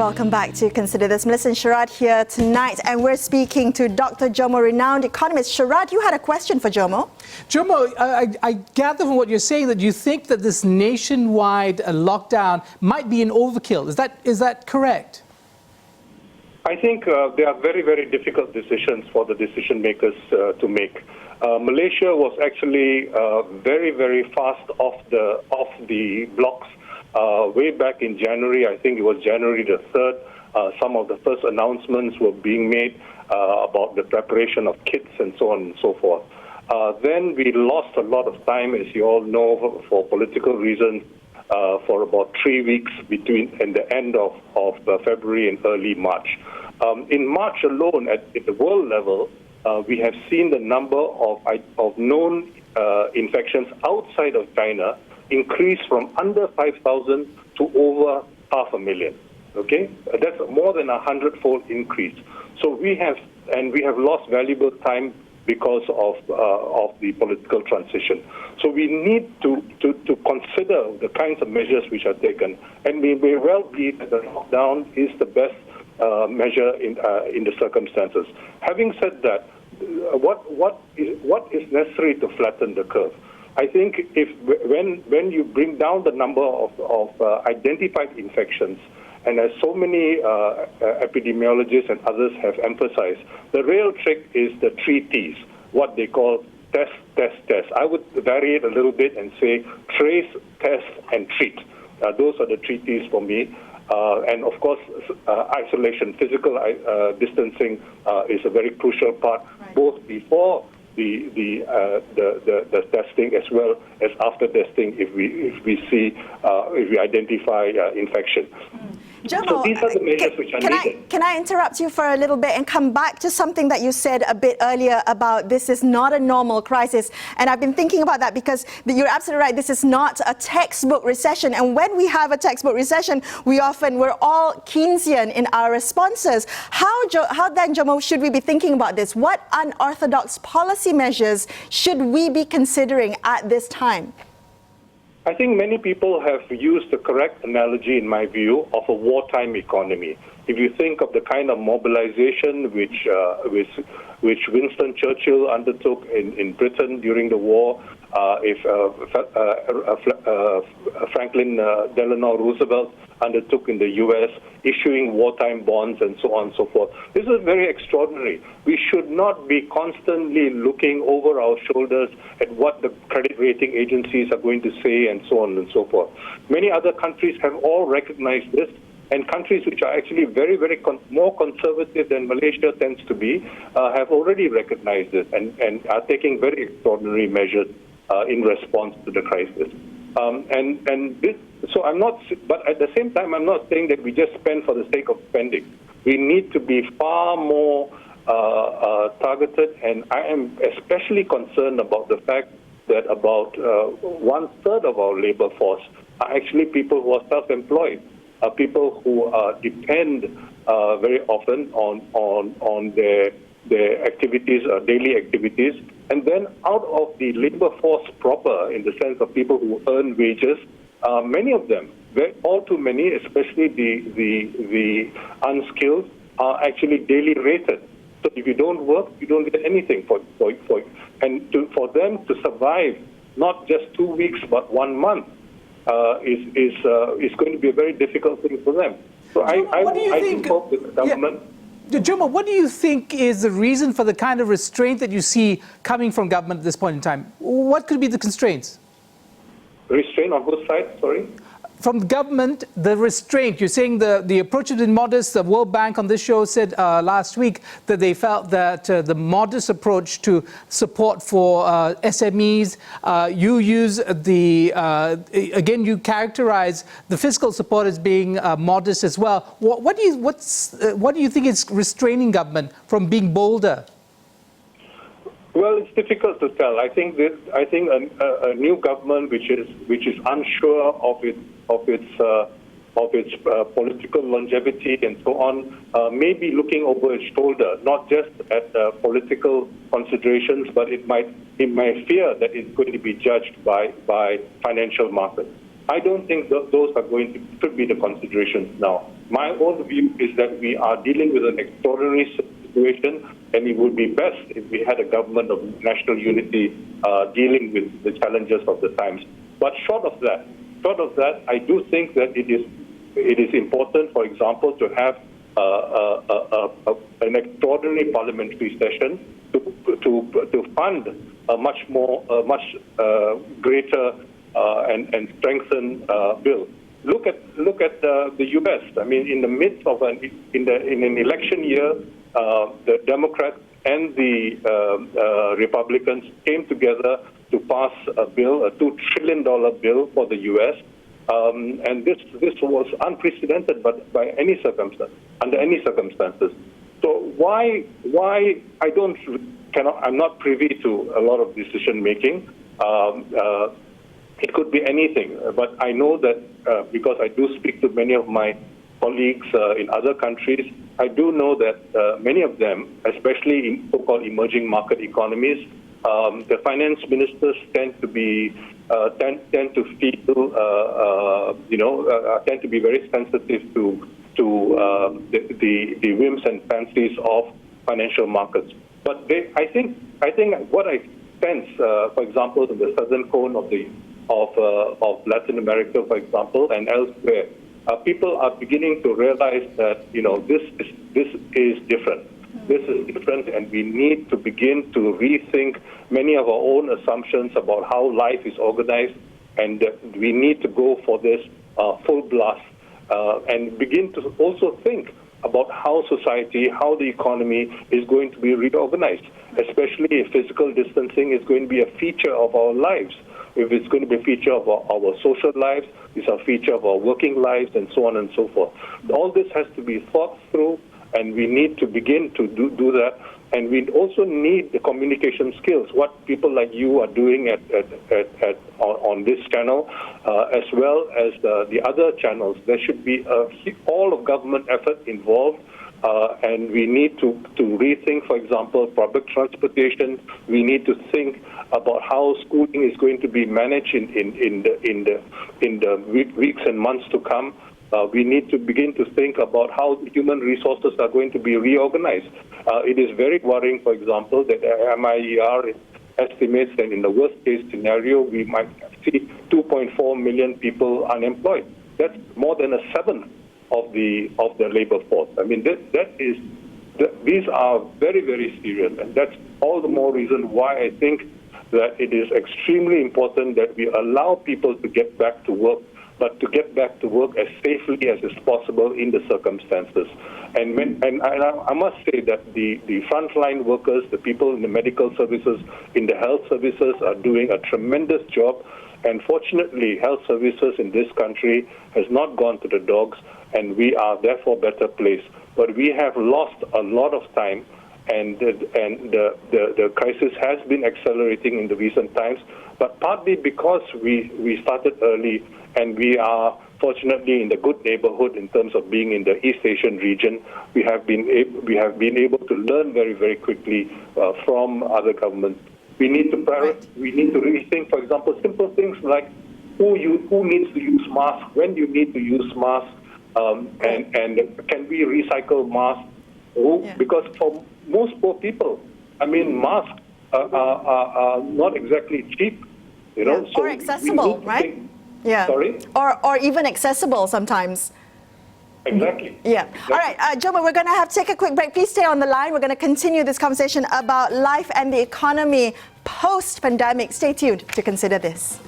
Welcome back to Consider This. Melisa and Sharaad here tonight, and we're speaking to Dr. Jomo, renowned economist. Sharaad, you had a question for Jomo. Jomo, I gather from what you're saying that you think that this nationwide lockdown might be an overkill. Is that correct? I think they are very, very difficult decisions for the decision makers to make. Malaysia was actually very, very fast off the blocks way back in January. I think it was January the 3rd. Some of the first announcements were being made about the preparation of kits and so on and so forth. Then we lost a lot of time, as you all know, for political reasons, for about 3 weeks between the end of February and early March. In March alone, at the world level, we have seen the number of known infections outside of China increase from under 5,000 to over 500,000. Okay, that's more than a 100-fold increase. So we have lost valuable time because of the political transition. So we need to consider the kinds of measures which are taken, and we may well be that the lockdown is the best measure in the circumstances. Having said that, what is necessary to flatten the curve? I think when you bring down the number of identified infections, and as so many epidemiologists and others have emphasized, the real trick is the 3 T's, what they call test, test, test. I would vary it a little bit and say trace, test, and treat. Those are the 3 T's for me. And of course, isolation, physical distancing is a very crucial part, both before the testing as well as after testing if we identify infection. Jomo, so these are the measures which are needed. Can I interrupt you for a little bit and come back to something that you said a bit earlier about this is not a normal crisis? And I've been thinking about that because you're absolutely right. This is not a textbook recession. And when we have a textbook recession, we're all Keynesian in our responses. How then, Jomo, should we be thinking about this? What unorthodox policy measures should we be considering at this time? I think many people have used the correct analogy, in my view, of a wartime economy. If you think of the kind of mobilization which Winston Churchill undertook in Britain during the war, if Franklin Delano Roosevelt undertook in the U.S., issuing wartime bonds and so on and so forth. This is very extraordinary. We should not be constantly looking over our shoulders at what the credit rating agencies are going to say and so on and so forth. Many other countries have all recognized this, and countries which are actually very, very more conservative than Malaysia tends to be have already recognized this and are taking very extraordinary measures in response to the crisis. So I'm not, but at the same time, I'm not saying that we just spend for the sake of spending. We need to be far more targeted, and I am especially concerned about the fact that about 1/3 of our labor force are actually people who are self-employed, people who depend very often on their activities, daily activities. And then out of the labor force proper, in the sense of people who earn wages, many of them, all too many, especially the unskilled, are actually daily rated. So if you don't work, you don't get anything for them to survive, not just 2 weeks but 1 month, is going to be a very difficult thing for them. So I think hope that the government. Yeah. Jomo, what do you think is the reason for the kind of restraint that you see coming from government at this point in time? What could be the constraints? Restraint on both sides, sorry? From government, the restraint. You're saying the approach has been modest. The World Bank on this show said last week that they felt that the modest approach to support for SMEs, you use again, you characterize the fiscal support as being modest as well. What do you think is restraining government from being bolder? Well, it's difficult to tell. I think a new government which is unsure of its political longevity and so on may be looking over its shoulder, not just at political considerations, but it might fear that it's going to be judged by financial markets. I don't think those are should be the considerations now. My own view is that we are dealing with an extraordinary situation, and it would be best if we had a government of national unity dealing with the challenges of the times. But short of that, I do think that it is important, for example, to have an extraordinary parliamentary session to fund a much greater and strengthened bill. Look at the U.S. I mean, in the midst of in an election year, the Democrats and the Republicans came together to pass a bill, a $2 trillion bill for the U.S. And this was unprecedented, but by any circumstance, under any circumstances. So why I'm not privy to a lot of decision making. It could be anything, but I know that because I do speak to many of my colleagues in other countries, I do know that many of them, especially in so-called emerging market economies, the finance ministers tend to be tend to feel tend to be very sensitive to the whims and fancies of financial markets. But I think what I sense, for example, in the southern cone of Latin America, for example, and elsewhere, people are beginning to realize that this is different. This is different, and we need to begin to rethink many of our own assumptions about how life is organized, and we need to go for this full blast and begin to also think about how society, how the economy is going to be reorganized, especially if physical distancing is going to be a feature of our lives. If it's going to be a feature of our social lives, it's a feature of our working lives, and so on and so forth. All this has to be thought through, and we need to begin to do that. And we also need the communication skills, what people like you are doing on this channel, as well as the other channels. There should be all of government effort involved, and we need to rethink, for example, public transportation. We need to think about how schooling is going to be managed in the weeks and months to come. We need to begin to think about how human resources are going to be reorganized. It is very worrying, for example, that MIER estimates that in the worst-case scenario, we might see 2.4 million people unemployed. That's more than a seventh of the labor force. I mean, these are very, very serious, and that's all the more reason why I think that it is extremely important that we allow people to get back to work, but to get back to work as safely as is possible in the circumstances. And I must say that the frontline workers, the people in the medical services, in the health services are doing a tremendous job. And fortunately, health services in this country has not gone to the dogs, and we are therefore better placed. But we have lost a lot of time, and the crisis has been accelerating in the recent times, but partly because we started early, and we are fortunately in the good neighborhood in terms of being in the East Asian region. We have been able to learn very, very quickly from other governments. We need to rethink, for example, simple things like who needs to use masks, when you need to use masks, and can we recycle masks? Because for most poor people, I mean, masks are not exactly cheap, So or accessible, right? Sorry? Or even accessible sometimes. Exactly. Yeah. Exactly. All right, Jomo, we're going to have to take a quick break. Please stay on the line. We're going to continue this conversation about life and the economy post-pandemic. Stay tuned to consider this.